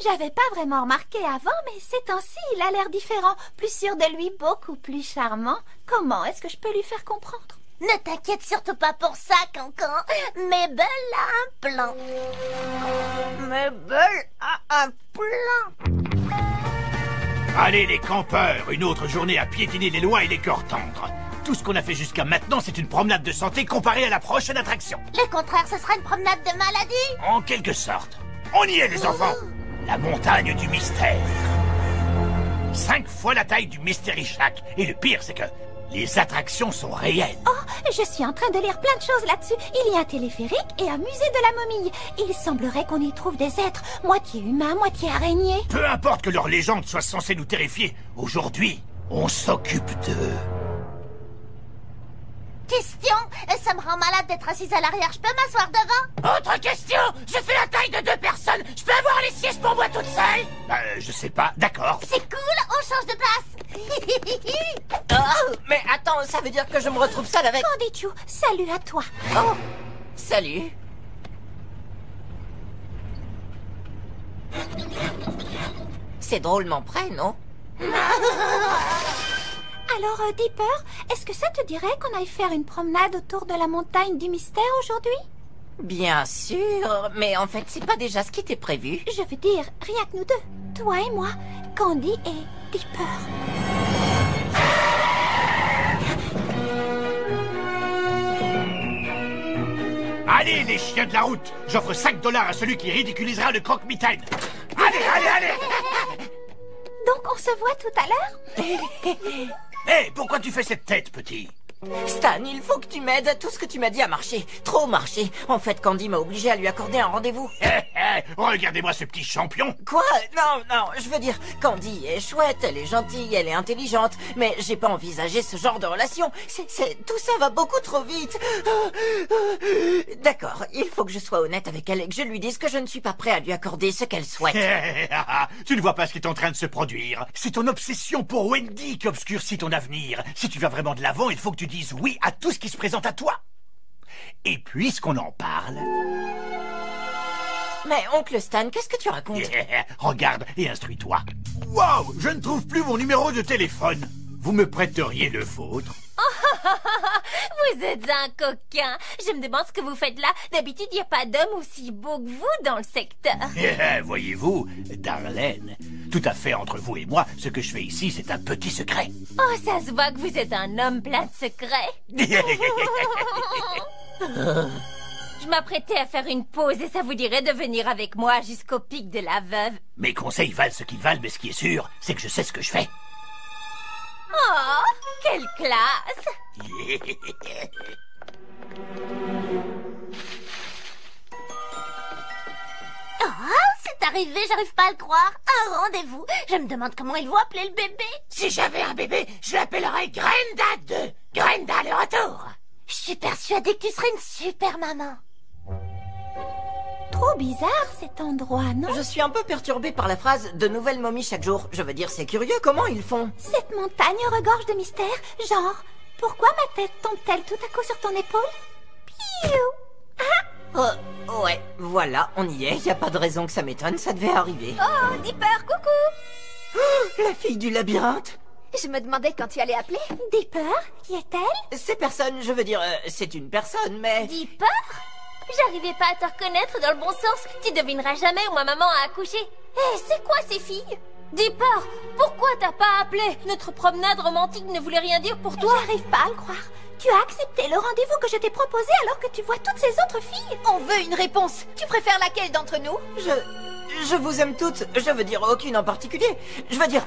J'avais pas vraiment remarqué avant, mais ces temps-ci, il a l'air différent. Plus sûr de lui, beaucoup plus charmant. Comment est-ce que je peux lui faire comprendre? Ne t'inquiète surtout pas pour ça, Cancan. Mabel a un plan. Mabel a un plan. Allez les campeurs, une autre journée à piétiner les lois et les cœurs tendres. Tout ce qu'on a fait jusqu'à maintenant, c'est une promenade de santé comparée à la prochaine attraction. Le contraire, ce sera une promenade de maladie. En quelque sorte. On y est les enfants. La montagne du mystère. 5 fois la taille du Mystery Shack. Et le pire, c'est que les attractions sont réelles. Oh, je suis en train de lire plein de choses là-dessus. Il y a un téléphérique et un musée de la momie. Il semblerait qu'on y trouve des êtres, moitié humains, moitié araignées. Peu importe que leur légende soit censée nous terrifier. Aujourd'hui, on s'occupe d'eux. Question, ça me rend malade d'être assise à l'arrière. Je peux m'asseoir devant? Autre question. Je fais la taille de 2 personnes. Je peux avoir les sièges pour moi toute seule? Je sais pas. D'accord. C'est cool, on change de place. Oh, mais attends, ça veut dire que je me retrouve seule avec... Candichu, salut à toi. Oh, salut. C'est drôlement près, non? Alors, Dipper, est-ce que ça te dirait qu'on aille faire une promenade autour de la montagne du mystère aujourd'hui? Bien sûr, mais en fait, c'est pas déjà ce qui était prévu. Je veux dire, rien que nous deux. Toi et moi, Candy et Dipper. Allez, les chiens de la route. J'offre $5 à celui qui ridiculisera le croque-mitaine. Allez, allez, allez. Donc, on se voit tout à l'heure? Hé, pourquoi tu fais cette tête, petit? Stan, il faut que tu m'aides. Tout ce que tu m'as dit a marché. Trop marché. En fait, Candy m'a obligé à lui accorder un rendez-vous. Regardez-moi ce petit champion. Quoi? Non, je veux dire, Candy est chouette, elle est gentille, elle est intelligente, mais j'ai pas envisagé ce genre de relation. Tout ça va beaucoup trop vite. D'accord, il faut que je sois honnête avec elle et que je lui dise que je ne suis pas prêt à lui accorder ce qu'elle souhaite. Tu ne vois pas ce qui est en train de se produire. C'est ton obsession pour Wendy qui obscurcit ton avenir. Si tu vas vraiment de l'avant, il faut que tu dises oui à tout ce qui se présente à toi. Et puisqu'on en parle... Mais oncle Stan, qu'est-ce que tu racontes? Regarde et instruis-toi. Wow, je ne trouve plus mon numéro de téléphone. Vous me prêteriez le vôtre? Vous êtes un coquin. Je me demande ce que vous faites là. D'habitude, il n'y a pas d'homme aussi beau que vous dans le secteur. Voyez-vous, Darlene, tout à fait entre vous et moi, ce que je fais ici, c'est un petit secret. Oh, ça se voit que vous êtes un homme plein de secrets. Je m'apprêtais à faire une pause et ça vous dirait de venir avec moi jusqu'au pic de la Veuve. Mes conseils valent ce qu'ils valent, mais ce qui est sûr, c'est que je sais ce que je fais. Oh, quelle classe! Oh, c'est arrivé, j'arrive pas à le croire. Un rendez-vous. Je me demande comment ils vont appeler le bébé. Si j'avais un bébé, je l'appellerais Grenda 2. Grenda le retour. Je suis persuadée que tu serais une super maman. Trop bizarre cet endroit, non? Je suis un peu perturbée par la phrase « de nouvelles momies chaque jour ». Je veux dire, c'est curieux, comment ils font? Cette montagne regorge de mystères. Genre, pourquoi ma tête tombe-t-elle tout à coup sur ton épaule? Piou! Ouais, voilà, on y est. Y a pas de raison que ça m'étonne, ça devait arriver. Oh, Dipper, coucou! La fille du labyrinthe! Je me demandais quand tu allais appeler. Dipper, qui est-elle? C'est personne, je veux dire, c'est une personne, mais... Dipper? J'arrivais pas à te reconnaître dans le bon sens. Tu devineras jamais où ma maman a accouché. Hé, c'est quoi ces filles? Dipper, pourquoi t'as pas appelé? Notre promenade romantique ne voulait rien dire pour toi. J'arrive pas à le croire. Tu as accepté le rendez-vous que je t'ai proposé alors que tu vois toutes ces autres filles. On veut une réponse. Tu préfères laquelle d'entre nous? Je vous aime toutes. Je veux dire aucune en particulier. Je veux dire...